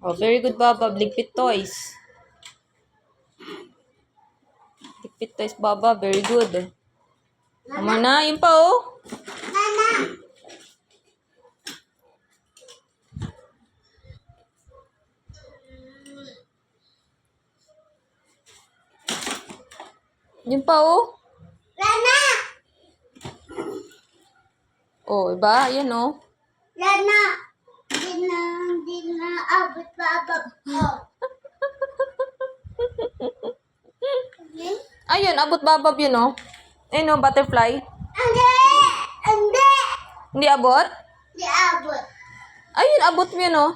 Oh, very good, Baba. Ligpit toys. Ligpit toys, Baba. Very good. Tama na. Yun pa, oh. Yun pa, oh. Lana! Oh, iba? Yan, oh. Lana! Di na abot pa abot. Oh. Okay? Ayun, abot babab yun, oh. Ayun, oh, butterfly. Hindi! Hindi! Hindi abot? Di abot. Ayun, abot mo yun, oh.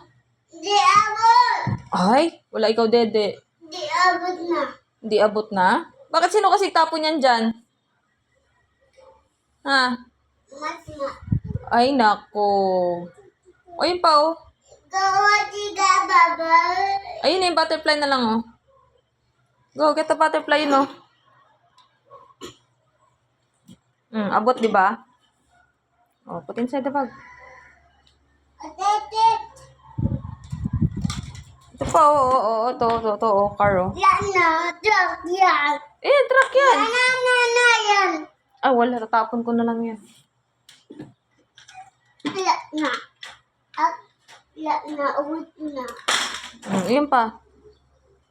Di abot! Ay, wala ikaw, dede. Di abot na. Hindi abot na? Bakit sino kasi tapon yan dyan? Ha? Mas na. Ay, nako. O, yun pa, oh. Gawa tiga baba. Ayun na yung butterfly na lang, oh. Go, get the butterfly, yun, oh. Abot, di ba? Oh, put inside the bag. Atete. Ito pa, oh, ito, oh, car, oh. Lana, truck yan. Truck yan. Lana yan. Ah, wala, tatapon ko na lang yan. Lana. Lana, uwit na. Yun pa.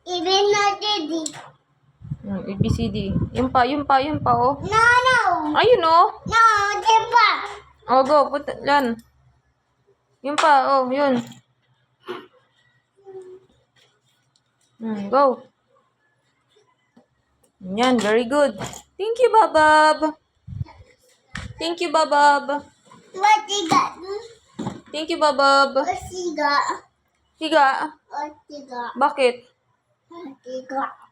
Ibig na didi. ABCD. Yun pa, oh. No, no. Ayun, oh. No, di pa. Oh, go, put, yan. Yun pa, oh, yun. Go. Yan, very good. Thank you, Babab. Thank you, Babab. Watiga. Thank you, Babab. Watiga. Higa. Watiga. Bakit? Watiga.